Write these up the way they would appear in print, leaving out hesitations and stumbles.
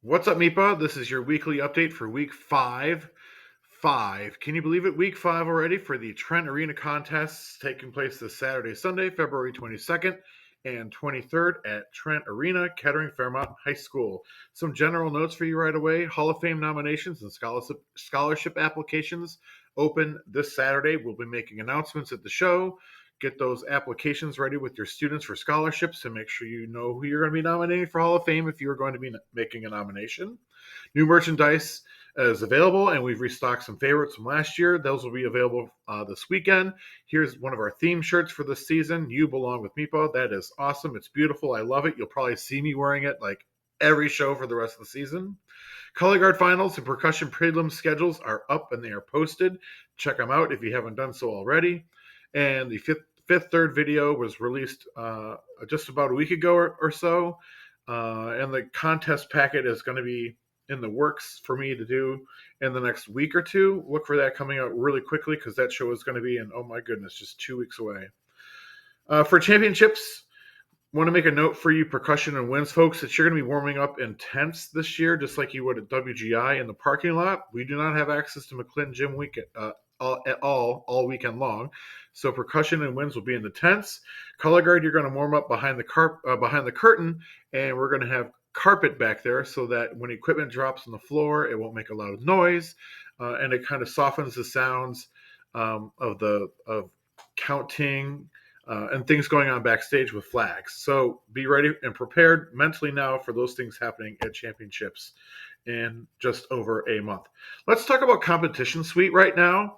What's up, Meepa? This is your weekly update for week five. Can you believe it? Week five already for the Trent Arena contests taking place this Saturday, Sunday, February 22nd and 23rd at Trent Arena, Kettering, Fairmont High School. Some general notes for you right away. Hall of Fame nominations and scholarship applications open this Saturday. We'll be making announcements at the show. Get those applications ready with your students for scholarships and make sure you know who you're going to be nominating for Hall of Fame if you're going to be making a nomination. New merchandise is available, and we've restocked some favorites from last year. Those will be available this weekend. Here's one of our theme shirts for this season. You belong with Meepo. That is awesome. It's beautiful. I love it. You'll probably see me wearing it like every show for the rest of the season. Color Guard finals and percussion prelim schedules are up and they are posted. Check them out if you haven't done so already. And the fifth third video was released just about a week ago or so. And the contest packet is going to be in the works for me to do in the next week or two. Look for that coming out really quickly because that show is going to be in, oh my goodness, just 2 weeks away. For championships, want to make a note for you percussion and winds folks that you're going to be warming up in tents this year, just like you would at WGI in the parking lot. We do not have access to McClinton Gym weekend all weekend long, so percussion and winds will be in the tents. Color Guard, you're going to warm up behind the curtain, and we're going to have carpet back there so that when equipment drops on the floor, it won't make a loud noise, and it kind of softens the sounds of counting and things going on backstage with flags. So be ready and prepared mentally now for those things happening at championships in just over a month. Let's talk about competition suite right now.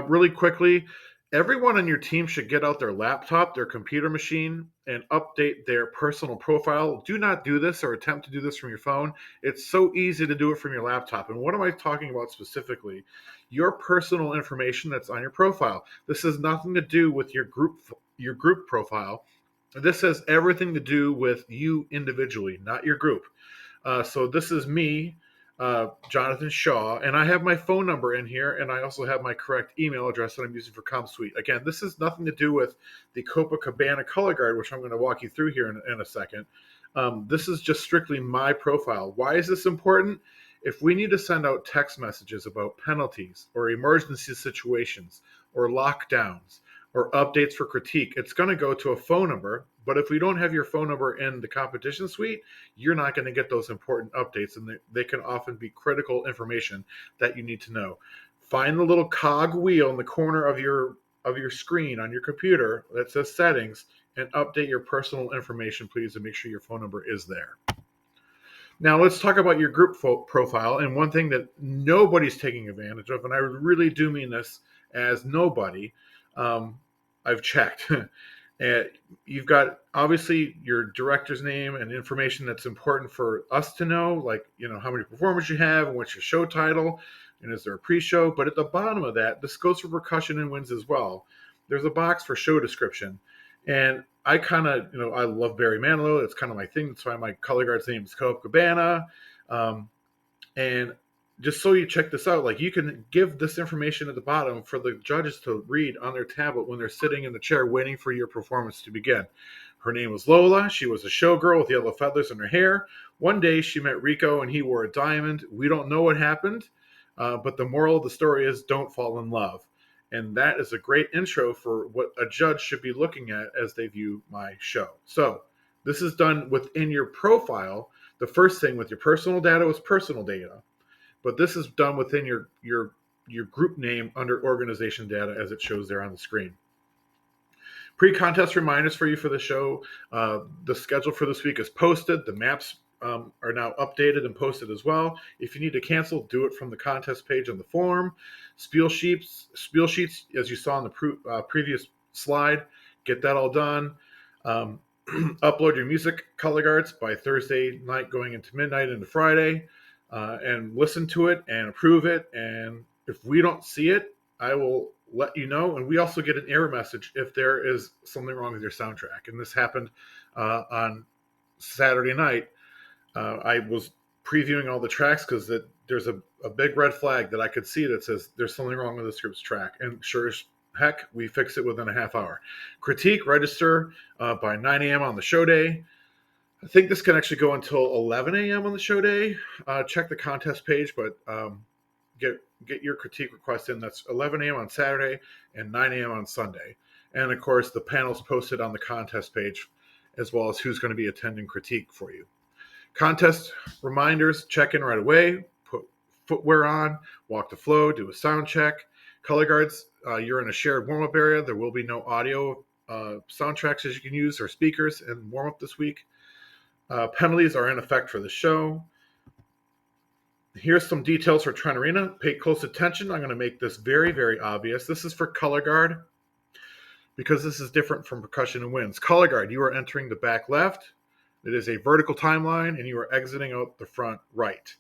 Really quickly, everyone on your team should get out their laptop, their computer machine, and update their personal profile. Do not do this or attempt to do this from your phone. It's so easy to do it from your laptop. And what am I talking about specifically? Your personal information that's on your profile. This has nothing to do with your group profile. This has everything to do with you individually, not your group. So this is me, Jonathan Shaw, and I have my phone number in here, and I also have my correct email address that I'm using for ComSuite. Again, this has nothing to do with the Copacabana Color Guard, which I'm going to walk you through here in a second. This is just strictly my profile. Why is this important? If we need to send out text messages about penalties or emergency situations or lockdowns or updates for critique, it's going to go to a phone number. But if we don't have your phone number in the competition suite, you're not going to get those important updates, and they can often be critical information that you need to know. Find the little cog wheel in the corner of your screen on your computer that says settings and update your personal information, please, and make sure your phone number is there. Now let's talk about your group profile, and one thing that nobody's taking advantage of, and I really do mean this as nobody. I've checked. And you've got obviously your director's name and information that's important for us to know, like how many performers you have and what's your show title, and is there a pre-show. But at the bottom of that, this goes for percussion and winds as well. There's a box for show description, and I kind of I love Barry Manilow. It's kind of my thing. That's why my color guard's name is Copacabana. And just so you check this out, like you can give this information at the bottom for the judges to read on their tablet when they're sitting in the chair waiting for your performance to begin. Her name was Lola. She was a showgirl with yellow feathers in her hair. One day she met Rico and he wore a diamond. We don't know what happened, but the moral of the story is don't fall in love. And that is a great intro for what a judge should be looking at as they view my show. So this is done within your profile. The first thing with your personal data was personal data. But this is done within your group name under organization data as it shows there on the screen. Pre-contest reminders for you for the show. The schedule for this week is posted. The maps are now updated and posted as well. If you need to cancel, do it from the contest page on the form. Spiel sheets, as you saw on the previous slide, get that all done. Upload your music color guards by Thursday night going into midnight into Friday. And listen to it and approve it. And if we don't see it, I will let you know. And we also get an error message if there is something wrong with your soundtrack. And this happened on Saturday night. I was previewing all the tracks because there's a big red flag that I could see that says there's something wrong with this group's track. And sure as heck, we fix it within a half hour. Critique, register by 9 a.m. on the show day. I think this can actually go until 11 a.m. on the show day. Check the contest page, but get your critique request in. That's 11 a.m. on Saturday and 9 a.m. on Sunday. And of course, the panel's posted on the contest page, as well as who's going to be attending critique for you. Contest reminders, check in right away, put footwear on, walk the flow, do a sound check. Color guards, you're in a shared warm-up area. There will be no audio soundtracks as you can use or speakers in warm-up this week. Penalties are in effect for the show. Here's some details for Trent Arena. Pay close attention. I'm going to make this very, very obvious. This is for color guard because this is different from percussion and winds. Color guard, you are entering the back left. It is a vertical timeline, and you are exiting out the front right.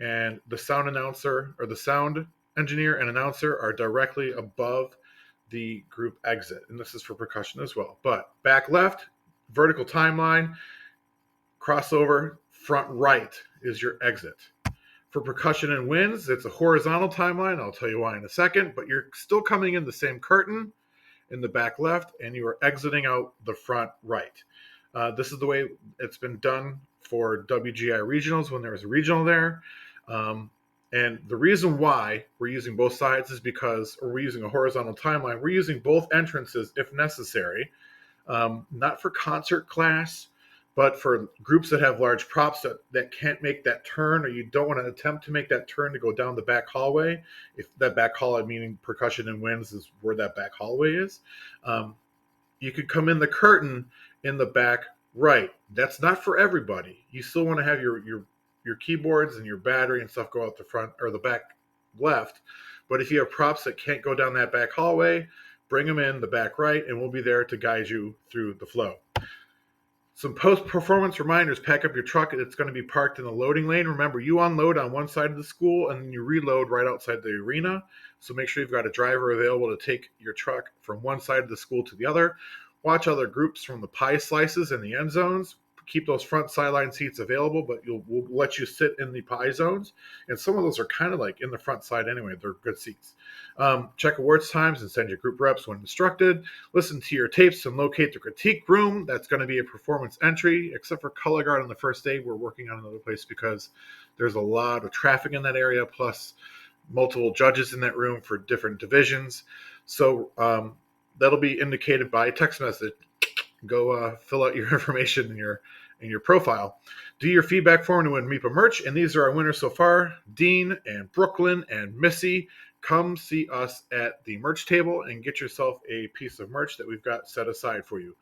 And the sound announcer or the sound engineer and announcer are directly above the group exit. And this is for percussion as well. But back left, vertical timeline, crossover, front right is your exit. For percussion and winds, it's a horizontal timeline. I'll tell you why in a second, but you're still coming in the same curtain in the back left, and you are exiting out the front right. This is the way it's been done for WGI regionals when there was a regional there. And the reason why we're using both sides is because, or we're using a horizontal timeline, we're using both entrances if necessary, not for concert class, but for groups that have large props that can't make that turn, or you don't want to attempt to make that turn to go down the back hallway. If that back hallway, meaning percussion and winds, is where that back hallway is, you could come in the curtain in the back right. That's not for everybody. You still want to have your keyboards and your battery and stuff go out the front or the back left. But if you have props that can't go down that back hallway, bring them in the back right, and we'll be there to guide you through the flow. Some post-performance reminders. Pack up your truck. It's going to be parked in the loading lane. Remember, you unload on one side of the school, and then you reload right outside the arena. So make sure you've got a driver available to take your truck from one side of the school to the other. Watch other groups from the pie slices and the end zones. Keep those front sideline seats available, but we'll let you sit in the pie zones. And some of those are kind of like in the front side anyway. They're good seats. Check awards times and send your group reps when instructed. Listen to your tapes and locate the critique room. That's going to be a performance entry, except for color guard on the first day. We're working on another place because there's a lot of traffic in that area, plus multiple judges in that room for different divisions. So that'll be indicated by text message. Go fill out your information in your profile. Do your feedback form to win MEPA merch, and these are our winners so far: Dean and Brooklyn and Missy. Come see us at the merch table and get yourself a piece of merch that we've got set aside for you.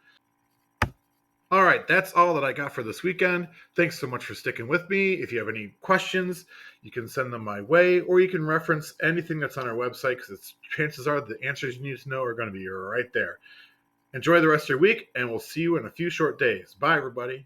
All right, that's all that I got for this weekend. Thanks so much for sticking with me. If you have any questions, you can send them my way, or you can reference anything that's on our website, because chances are the answers you need to know are going to be right there. Enjoy the rest of your week, and we'll see you in a few short days. Bye, everybody.